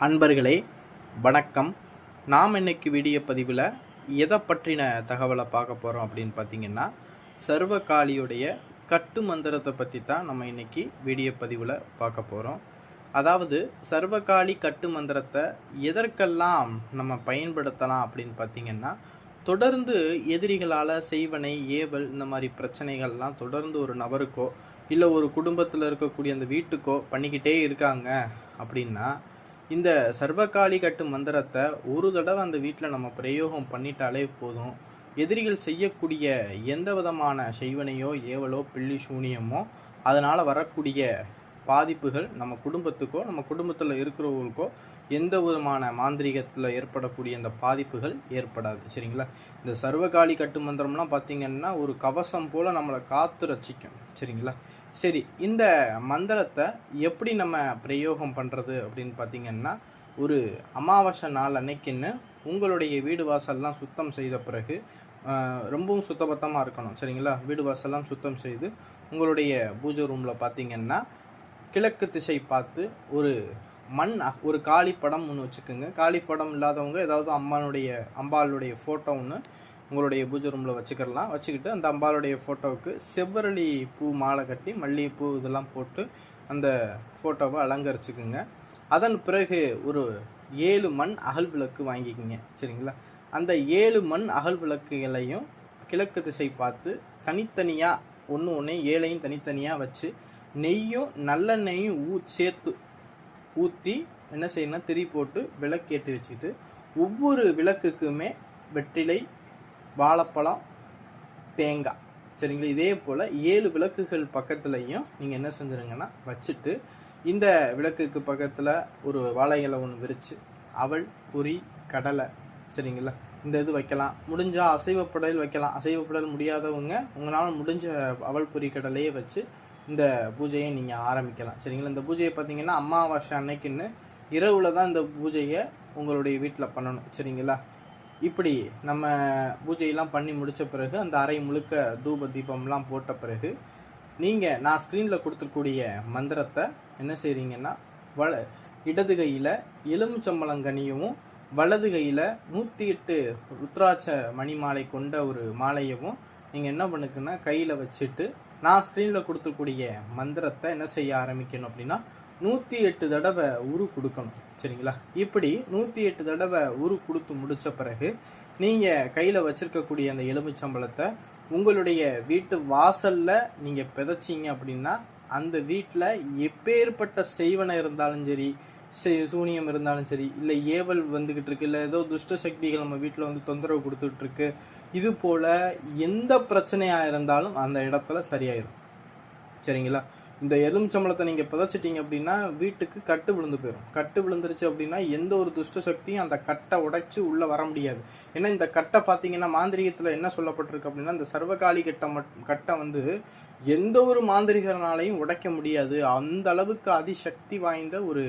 அன்பர்களே வணக்கம். நாம் இன்னைக்கு வீடியோ பதிவில் எதை பற்றின தகவலை பார்க்க போகிறோம் அப்படின்னு பார்த்தீங்கன்னா, சர்வகாலியுடைய கட்டு மந்திரத்தை பற்றி தான் நம்ம இன்னைக்கு வீடியோ பதிவில் பார்க்க போகிறோம். அதாவது சர்வகாலி கட்டு மந்திரத்தை எதற்கெல்லாம் நம்ம பயன்படுத்தலாம் அப்படின்னு பார்த்தீங்கன்னா, தொடர்ந்து எதிரிகளால் செய்வனை ஏவல் இந்த மாதிரி பிரச்சனைகள்லாம் தொடர்ந்து ஒரு நபருக்கோ இல்லை ஒரு குடும்பத்தில் இருக்கக்கூடிய அந்த வீட்டுக்கோ பண்ணிக்கிட்டே இருக்காங்க அப்படின்னா, இந்த சர்வகாலி கட்டு மந்திரத்தை ஒரு தடவை அந்த வீட்டில் நம்ம பிரயோகம் பண்ணிட்டாலே போதும். எதிரிகள் செய்யக்கூடிய எந்த விதமான செய்வனையோ ஏவலோ பில்லி சூனியமோ அதனால் வரக்கூடிய பாதிப்புகள் நம்ம குடும்பத்துக்கோ நம்ம குடும்பத்தில் இருக்கிறவங்களுக்கோ எந்த விதமான மாந்திரிகத்தில் ஏற்படக்கூடிய அந்த பாதிப்புகள் ஏற்படாது. சரிங்களா? இந்த சர்வகாலி கட்டு மந்திரம்லாம் பார்த்திங்கன்னா ஒரு கவசம் போல் நம்மளை காத்து ரசிக்கும். சரிங்களா? சரி, இந்த மந்திரத்தை எப்படி நம்ம பிரயோகம் பண்ணுறது அப்படின்னு பார்த்திங்கன்னா, ஒரு அமாவாசை நாள் அன்னைக்குன்னு உங்களுடைய வீடு வாசல்லாம் சுத்தம் செய்த பிறகு ரொம்பவும் சுத்தபத்தமாக இருக்கணும். சரிங்களா? வீடு வாசல்லாம் சுத்தம் செய்து உங்களுடைய பூஜை ரூமில் பார்த்திங்கன்னா கிழக்கு திசை பார்த்து ஒரு காளி படம் ஒன்று வச்சுக்கோங்க. காளி படம் இல்லாதவங்க ஏதாவது அம்பாளுடைய ஃபோட்டோ ஒன்று உங்களுடைய பூஜை ரூமில் வச்சுக்கிட்டு அந்த அம்பாளுடைய ஃபோட்டோவுக்கு செவ்வரளி பூ மாலை கட்டி மல்லிகைப்பூ இதெல்லாம் போட்டு அந்த ஃபோட்டோவை அலங்கரிச்சுக்குங்க. அதன் பிறகு ஒரு 7 மண் அகல் விளக்கு வாங்கிக்கிங்க. சரிங்களா? அந்த 7 மண் அகல் விளக்குகளையும் கிழக்கு திசை பார்த்து தனித்தனியாக ஒன்று 7ஐயும் தனித்தனியாக வச்சு நெய்யும் நல்லெண்ணெயும் சேர்த்து ஊற்றி என்ன செய்யணும்னா திரி போட்டு விளக்கு ஏற்றி வச்சுக்கிட்டு ஒவ்வொரு விளக்குக்குமே வெற்றிலை, வாழைப்பழம், தேங்காய், சரிங்களா, இதே போல் 7 விளக்குகள் பக்கத்துலையும் நீங்கள் என்ன செஞ்சுருங்கன்னா வச்சுட்டு இந்த விளக்குக்கு பக்கத்தில் ஒரு வாழை இலை ஒன்று விரித்து அவல், பொரி, கடலை, சரிங்களா, இந்த இது வைக்கலாம். முடிஞ்சால் அசைவப்படல் வைக்கலாம். அசைவப்படல் முடியாதவங்க உங்களால் முடிஞ்ச அவல், பொரி, கடலையே வச்சு இந்த பூஜையை நீங்கள் ஆரம்பிக்கலாம். சரிங்களா? இந்த பூஜையை பார்த்தீங்கன்னா அமாவாசை அன்னைக்குன்னு இரவில் தான் இந்த பூஜையை உங்களுடைய வீட்டில் பண்ணணும். சரிங்களா? இப்படி நம்ம பூஜையெல்லாம் பண்ணி முடித்த பிறகு அந்த அறை முழுக்க தூப தீபம்லாம் போட்ட பிறகு நீங்கள் நான் ஸ்க்ரீனில் கொடுத்துருக்கூடிய மந்திரத்தை என்ன செய்கிறீங்கன்னா, இடது கையில் எலுமிச்சம்பழங்கனியவும் வலது கையில் 108 ருத்ராட்ச மணி மாலை கொண்ட ஒரு மாலையவும் நீங்கள் என்ன பண்ணுக்குன்னா கையில் வச்சுட்டு நான் ஸ்க்ரீனில் கொடுத்துக்கூடிய மந்திரத்தை என்ன செய்ய ஆரம்பிக்கணும் அப்படின்னா 108 தடவை உரு கொடுக்கணும். சரிங்களா? இப்படி 108 தடவை உரு கொடுத்து முடித்த பிறகு நீங்கள் கையில் வச்சுருக்கக்கூடிய அந்த எலுமிச்சம்பழத்தை உங்களுடைய வீட்டு வாசலில் நீங்கள் பிதைச்சிங்க அப்படின்னா அந்த வீட்டில் எப்பேற்பட்ட செய்வனை இருந்தாலும் சரி, சூனியம் இருந்தாலும் சரி, இல்லை ஏவல் வந்துக்கிட்டு இருக்கு, இல்லை ஏதோ துஷ்ட சக்திகள் நம்ம வீட்டில் வந்து தொந்தரவு கொடுத்துட்ருக்கு, இது போல் எந்த பிரச்சனையாக இருந்தாலும் அந்த இடத்துல சரியாயிடும். சரிங்களா? இந்த எலுமிச்சம்பழத்தை நீங்கள் புதைச்சிட்டிங்க அப்படின்னா வீட்டுக்கு கட்டு விழுந்து போயிடும். கட்டு விழுந்துருச்சு அப்படின்னா எந்த ஒரு துஷ்ட சக்தியும் அந்த கட்டை உடைச்சி உள்ளே வர முடியாது. ஏன்னா இந்த கட்டை பார்த்தீங்கன்னா மாந்திரிகத்தில் என்ன சொல்லப்பட்டிருக்கு அப்படின்னா, இந்த சர்வகாலி கட்டை வந்து எந்த ஒரு மாந்திரிகனாலையும் உடைக்க முடியாது. அந்த அளவுக்கு அதிசக்தி வாய்ந்த ஒரு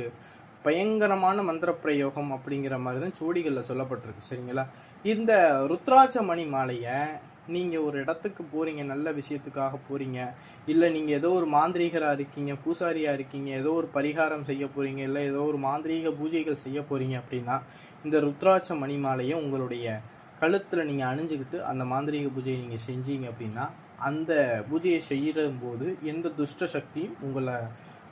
பயங்கரமான மந்திர பிரயோகம் அப்படிங்கிற மாதிரி தான் சோடிகளில் சொல்லப்பட்டிருக்கு. சரிங்களா? இந்த ருத்ராட்ச மணி மாலையை நீங்கள் ஒரு இடத்துக்கு போகிறீங்க, நல்ல விஷயத்துக்காக போகிறீங்க, இல்லை நீங்கள் ஏதோ ஒரு மாந்திரீகராக இருக்கீங்க, பூசாரியாக இருக்கீங்க, ஏதோ ஒரு பரிகாரம் செய்ய போகிறீங்க, இல்லை ஏதோ ஒரு மாந்திரீக பூஜைகள் செய்ய போகிறீங்க அப்படின்னா இந்த ருத்ராட்ச மணி மாலையை உங்களுடைய கழுத்தில் நீங்கள் அணிஞ்சிக்கிட்டு அந்த மாந்திரீக பூஜையை நீங்கள் செஞ்சீங்க அப்படின்னா அந்த பூஜையை செய்கிற போது எந்த துஷ்ட சக்தியும் உங்களை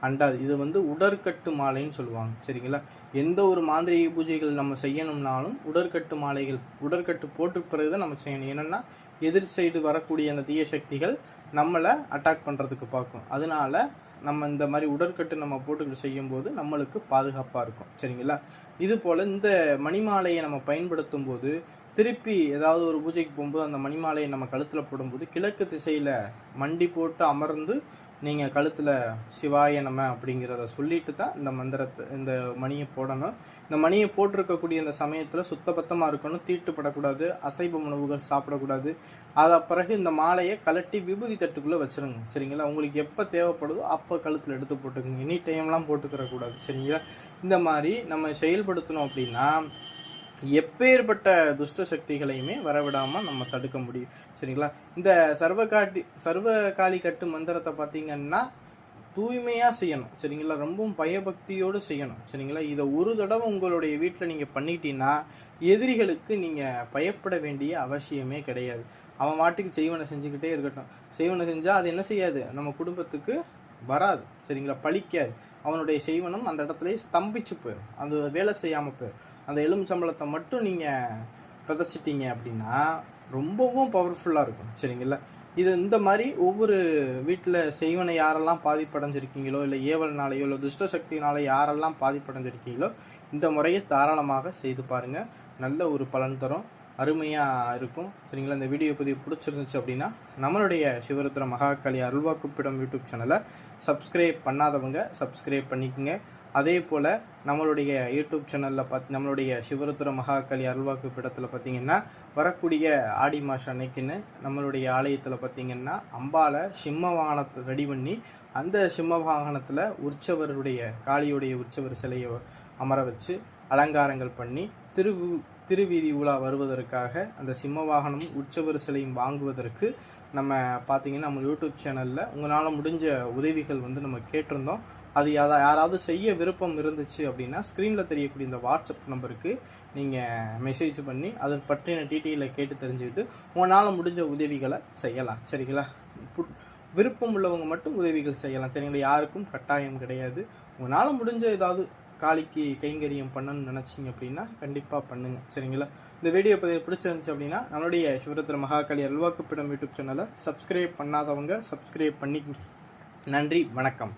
அண்டாது. இது வந்து உடற்கட்டு மாலைன்னு சொல்லுவாங்க. சரிங்களா? எந்த ஒரு மாந்திரிக பூஜைகள் நம்ம செய்யணும்னாலும் உடற்கட்டு போட்டு பிறகு தான் நம்ம செய்யணும். என்னென்னா எதிர் சைடு வரக்கூடிய அந்த தீய சக்திகள் நம்மளை அட்டாக் பண்ணுறதுக்கு பார்க்கும். அதனால நம்ம இந்த மாதிரி உடற்கட்டு நம்ம போட்டுக்கிட்டு செய்யும்போது நம்மளுக்கு பாதுகாப்பாக இருக்கும். சரிங்களா? இது போல் இந்த மணிமாலையை நம்ம பயன்படுத்தும் போது திருப்பி ஏதாவது ஒரு பூஜைக்கு போகும்போது அந்த மணிமாலையை நம்ம கழுத்தில் போடும்போது கிழக்கு திசையில் மண்டி போட்டு அமர்ந்து நீங்கள் கழுத்தில் சிவாய நம அப்படிங்கிறத சொல்லிட்டு தான் இந்த மணியை போடணும். இந்த மணியை போட்டிருக்கக்கூடிய இந்த சமயத்தில் சுத்தபத்தமாக இருக்கணும். தீட்டுப்படக்கூடாது, அசைவ உணவுகள் சாப்பிடக்கூடாது. அதை பிறகு இந்த மாலையை கலட்டி விபூதி தட்டுக்குள்ளே வச்சுருங்க. சரிங்களா? உங்களுக்கு எப்போ தேவைப்படுதோ அப்போ கழுத்தில் எடுத்து போட்டுக்கோங்க. எனி டைம்லாம் போட்டுக்கிறக்கூடாது. சரிங்களா? இந்த மாதிரி நம்ம செயல்படுத்தணும் அப்படின்னா எப்பேற்பட்ட துஷ்ட சக்திகளையுமே வரவிடாமல் நம்ம தடுக்க முடியும். சரிங்களா? இந்த சர்வகாலி கட்டு மந்திரத்தை பார்த்தீங்கன்னா தூய்மையாக செய்யணும் சரிங்களா, ரொம்பவும் பயபக்தியோடு செய்யணும் சரிங்களா. இதை ஒரு தடவை உங்களுடைய வீட்டில் நீங்கள் பண்ணிட்டீங்கன்னா எதிரிகளுக்கு நீங்கள் பயப்பட வேண்டிய அவசியமே கிடையாது. அவன் மாட்டுக்கு செய்வனை செஞ்சுக்கிட்டே இருக்கட்டும். செய்வனை செஞ்சால் அது என்ன செய்யாது, நம்ம குடும்பத்துக்கு வராது சரிங்களா, பழிக்காது. அவனுடைய செய்வனம் அந்த இடத்துலையே ஸ்தம்பிச்சு போயிடும், அது வேலை செய்யாமல் போயிடும். அந்த எலுமிச்சம்பழத்தை மட்டும் நீங்கள் விதைச்சிட்டிங்க அப்படின்னா ரொம்பவும் பவர்ஃபுல்லாக இருக்கும் சரிங்களா. இது இந்த மாதிரி ஒவ்வொரு வீட்டில் செய்வனை யாரெல்லாம் பாதிப்படைஞ்சிருக்கீங்களோ, இல்லை ஏவல்னாலேயோ இல்லை துஷ்ட சக்தினால யாரெல்லாம் பாதிப்படைஞ்சிருக்கீங்களோ இந்த முறையை தாராளமாக செய்து பாருங்கள். நல்ல ஒரு பலன் தரும், அருமையாக இருக்கும் சரிங்களா. இந்த வீடியோ பதிவு பிடிச்சிருந்துச்சு அப்படின்னா நம்மளுடைய சிவருத்ர மகாகாளி அருள்வாக்குப்பிடம் யூடியூப் சேனலை சப்ஸ்கிரைப் பண்ணாதவங்க சப்ஸ்கிரைப் பண்ணிக்கோங்க. அதே போல் நம்மளுடைய யூடியூப் சேனலில் நம்மளுடைய சிவருத்ர மகாகாளி அருள்வாக்குப்பிடத்தில் பார்த்திங்கன்னா வரக்கூடிய ஆடி மாதம் அன்னைக்குன்னு நம்மளுடைய ஆலயத்தில் பார்த்திங்கன்னா அம்பாலை சிம்ம வாகனத்தை ரெடி பண்ணி அந்த சிம்ம வாகனத்தில் உற்சவருடைய காளியுடைய உற்சவர் சிலையை அமர வச்சு அலங்காரங்கள் பண்ணி திருவீதி உலா வருவதற்காக அந்த சிம்ம வாகனமும் உற்சவர் சிலையும் வாங்குவதற்கு நம்ம பார்த்திங்கன்னா நம்ம யூடியூப் சேனலில் உங்களால் முடிஞ்ச உதவிகள் நம்ம கேட்டிருந்தோம். அது யாராவது செய்ய விருப்பம் இருந்துச்சு அப்படின்னா ஸ்க்ரீனில் தெரியக்கூடிய இந்த வாட்ஸ்அப் நம்பருக்கு நீங்கள் மெசேஜ் பண்ணி அதை பற்றின டீட்டெயிலை கேட்டு தெரிஞ்சுக்கிட்டு உங்களால் முடிஞ்ச உதவிகளை செய்யலாம் சரிங்களா. விருப்பம் உள்ளவங்க மட்டும் உதவிகள் செய்யலாம் சரிங்களா, யாருக்கும் கட்டாயம் கிடையாது. உங்களால் முடிஞ்ச ஏதாவது காளிக்கு கைங்கரியம் பண்ணணும்னு நினச்சிங்க அப்படின்னா கண்டிப்பாக பண்ணுங்கள் சரிங்களா. இந்த வீடியோ பதிவு பிடிச்சிருந்துச்சு அப்படின்னா நம்மளுடைய சிவருத்ர மகாகாளி அருள்வாக்குப்பிடம் யூடியூப் சேனலை சப்ஸ்கிரைப் பண்ணாதவங்க சப்ஸ்கிரைப் பண்ணிக்கங்க. நன்றி, வணக்கம்.